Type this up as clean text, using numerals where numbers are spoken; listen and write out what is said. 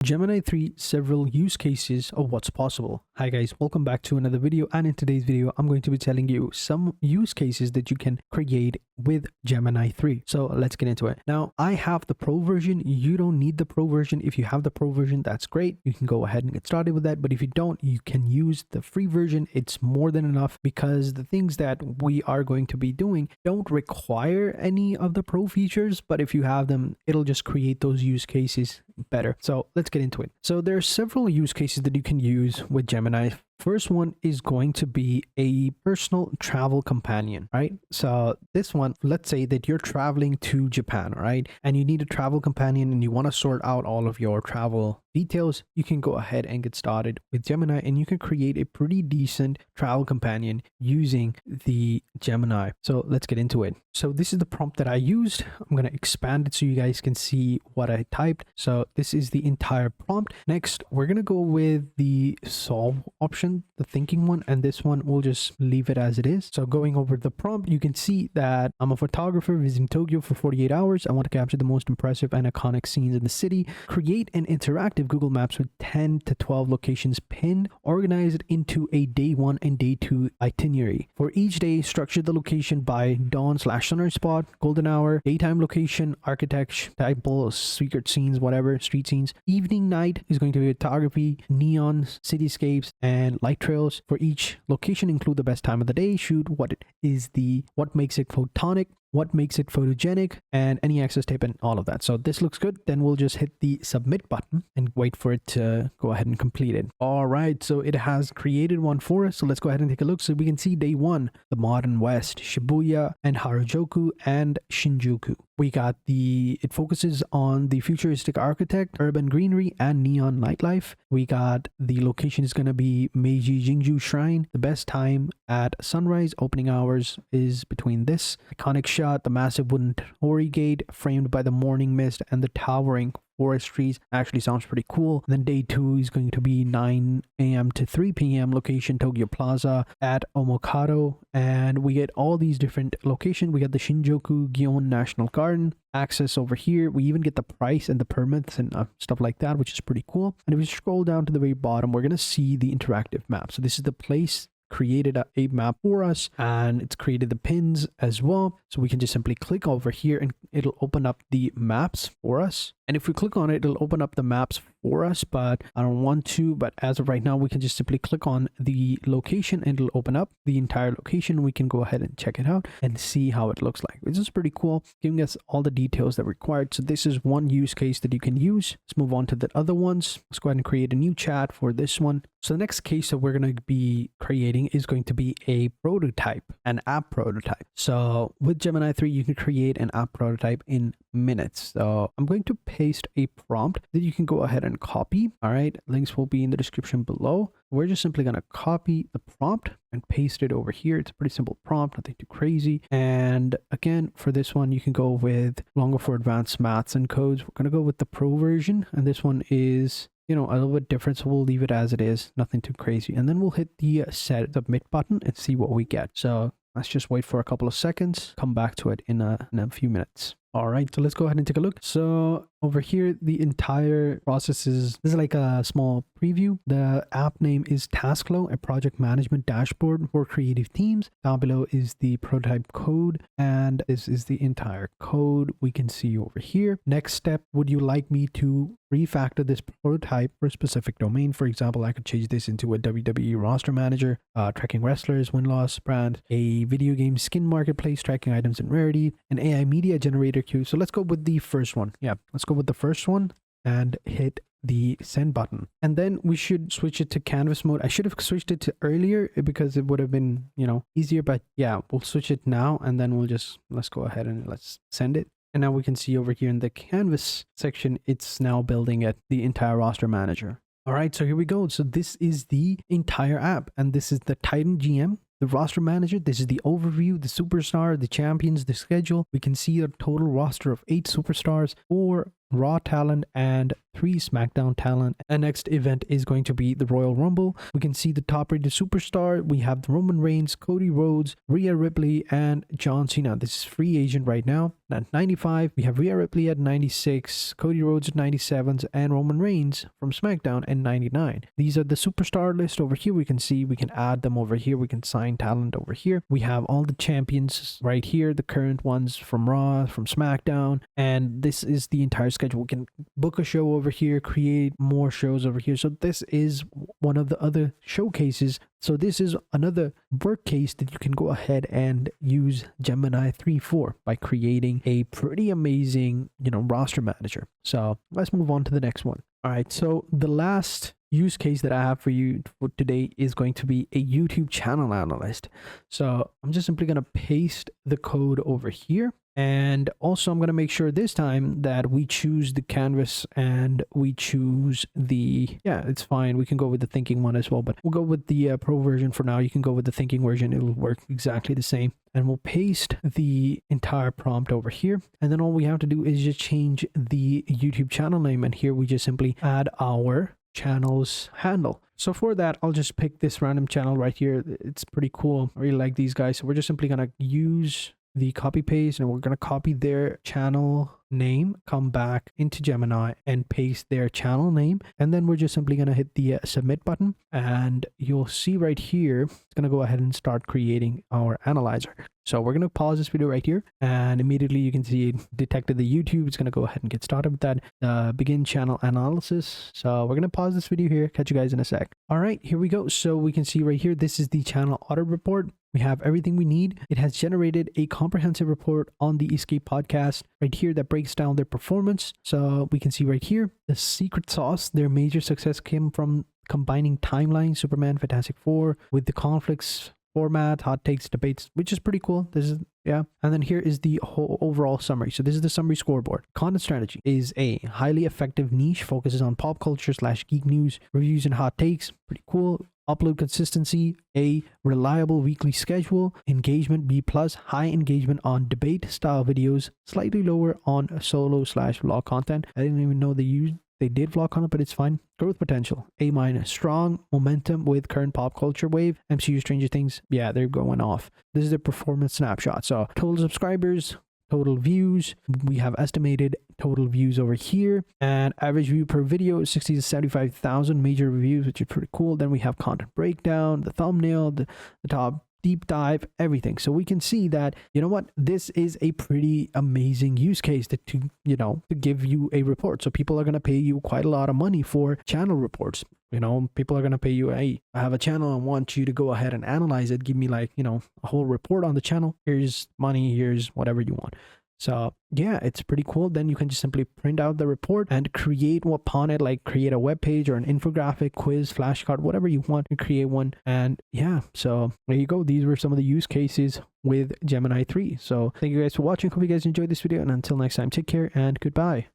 Gemini 3 several use cases of what's possible. Hi guys, welcome back to another video, and in today's video I'm going to be telling you some use cases that you can create with Gemini 3. So let's get into it. Now I have the pro version. You don't need the pro version. If you have the pro version, that's great. You can go ahead and get started with that, but if you don't, you can use the free version. It's more than enough because the things that we are going to be doing don't require any of the pro features, but if you have them, it'll just create those use cases better. So let's get into it. So there are several use cases that you can use with Gemini. First one is going to be a personal travel companion, right? So this one, let's say that you're traveling to Japan, right? And you need a travel companion and you want to sort out all of your travel details. You can go ahead and get started with Gemini, and you can create a pretty decent travel companion using the Gemini. So let's get into it. So this is the prompt that I used. I'm going to expand it so you guys can see what I typed. So this is the entire prompt. Next, we're going to go with the solve option, the thinking one, and this one we'll just leave it as it is. So going over the prompt, you can see that I'm a photographer visiting Tokyo for 48 hours. I want to capture the most impressive and iconic scenes in the city. Create an interactive Google Maps with 10 to 12 locations pinned, organized into a day 1 and day 2 itinerary. For each day, structure the location by dawn/sunrise spot, golden hour, daytime location, architecture, temple, secret scenes, whatever, street scenes. Evening night is going to be photography, neons, cityscapes, and light trails. For each location, include the best time of the day, shoot what makes it photonic, what makes it photogenic, and any access tape and all of that. So this looks good. Then we'll just hit the submit button and wait for it to go ahead and complete it. All right, so it has created one for us. So let's go ahead and take a look. So we can see day 1, the modern West, Shibuya and Harajuku and Shinjuku. We got it focuses on the futuristic architect, urban greenery, and neon nightlife. We got the location is going to be Meiji Jingju Shrine. The best time at sunrise. Opening hours is between this. Iconic shot, the massive wooden torii gate framed by the morning mist and the towering forest trees. Actually sounds pretty cool. And then day 2 is going to be 9 a.m. to 3 p.m. location, Tokyo Plaza at Omokado. And we get all these different locations. We got the Shinjuku Gion National Garden. Access over here. We even get the price and the permits and stuff like that, which is pretty cool. And if we scroll down to the very bottom, we're going to see the interactive map. So this is the place created a map for us, and it's created the pins as well. So we can just simply click over here and it'll open up the maps for us. And if we click on it, it'll open up the maps for us, but I don't want to. But as of right now, we can just simply click on the location and it'll open up the entire location. We can go ahead and check it out and see how it looks like. This is pretty cool, giving us all the details that are required. So this is one use case that you can use. Let's move on to the other ones. Let's go ahead and create a new chat for this one. So the next case that we're going to be creating is going to be a prototype, an app prototype. So with Gemini 3, you can create an app prototype in minutes. So I'm going to paste a prompt that you can go ahead and copy. All right, links will be in the description below. We're just simply going to copy the prompt and paste it over here. It's a pretty simple prompt, nothing too crazy. And again, for this one, you can go with longer for advanced maths and codes. We're going to go with the pro version, and this one is a little bit different, so we'll leave it as it is, nothing too crazy. And then we'll hit the set submit button and see what we get. So let's just wait for a couple of seconds, come back to it in a few minutes. All right, so let's go ahead and take a look. So over here, the entire process this is like a small preview. The app name is Taskflow, a project management dashboard for creative teams. Down below is the prototype code, and this is the entire code we can see over here. Next step, would you like me to refactor this prototype for a specific domain? For example, I could change this into a WWE roster manager, tracking wrestlers, win-loss brand, a video game skin marketplace, tracking items and rarity, an AI media generator queue. So let's go with the first one. Yeah, let's go with the first one and hit the send button. And then we should switch it to canvas mode. I should have switched it to earlier because it would have been, easier, but yeah, we'll switch it now, and then let's go ahead and let's send it. And now we can see over here in the canvas section, it's now building the entire roster manager. All right, so here we go. So this is the entire app, and this is the Titan GM, the roster manager. This is the overview, the superstar, the champions, the schedule. We can see a total roster of 8 superstars, 4 Raw talent and 3 SmackDown talent. And next event is going to be the Royal Rumble. We can see the top rated superstar. We have the Roman Reigns, Cody Rhodes, Rhea Ripley, and John Cena. This is free agent right now. At 95, we have Rhea Ripley at 96, Cody Rhodes at 97, and Roman Reigns from SmackDown at 99. These are the superstar list over here. We can see we can add them over here. We can sign talent over here. We have all the champions right here, the current ones from Raw, from SmackDown, and this is the entire schedule. We can book a show over here, create more shows over here. So this is one of the other showcases. So this is another work case that you can go ahead and use Gemini 3 for by creating a pretty amazing, roster manager. So let's move on to the next one. All right, so the last use case that I have for you for today is going to be a YouTube channel analyst. So I'm just simply going to paste the code over here. And also I'm going to make sure this time that we choose the canvas and we choose it's fine. We can go with the thinking one as well, but we'll go with the pro version for now. You can go with the thinking version. It'll work exactly the same. And we'll paste the entire prompt over here. And then all we have to do is just change the YouTube channel name. And here we just simply add our channel's handle. So for that, I'll just pick this random channel right here. It's pretty cool. I really like these guys. So we're just simply going to use the copy paste and we're going to copy their channel name, come back into Gemini and paste their channel name, and then we're just simply going to hit the submit button, and you'll see right here it's going to go ahead and start creating our analyzer. So we're going to pause this video right here, and immediately you can see it detected the YouTube. It's going to go ahead and get started with that begin channel analysis. So we're going to pause this video here, catch you guys in a sec. All right, here we go. So we can see right here, this is the channel audit report. We have everything we need. It has generated a comprehensive report on the Escape podcast right here that breaks down their performance. So we can see right here, the secret sauce, their major success came from combining timeline, Superman, Fantastic Four with the conflicts format, hot takes, debates, which is pretty cool. This is, yeah. And then here is the whole overall summary. So this is the summary scoreboard. Content strategy is a highly effective niche, focuses on pop culture / geek news, reviews and hot takes. Pretty cool. Upload consistency, A, reliable weekly schedule. Engagement, B+, high engagement on debate style videos, slightly lower on solo / vlog content. I didn't even know they did vlog content, but it's fine. Growth potential, A-, strong momentum with current pop culture wave. MCU Stranger Things, yeah, they're going off. This is the performance snapshot. So total subscribers, total views, we have estimated total views over here, and average view per video 60 to 75,000 major reviews, which is pretty cool. Then we have content breakdown, the thumbnail, the top deep dive, everything. So we can see that, this is a pretty amazing use case to give you a report. So people are going to pay you quite a lot of money for channel reports. People are going to pay you, hey, I have a channel, I want you to go ahead and analyze it. Give me a whole report on the channel. Here's money, here's whatever you want. So yeah, it's pretty cool. Then you can just simply print out the report and create upon it, create a web page or an infographic, quiz, flashcard, whatever you want to create one. And yeah, so there you go. These were some of the use cases with Gemini 3. So thank you guys for watching. Hope you guys enjoyed this video. And until next time, take care and goodbye.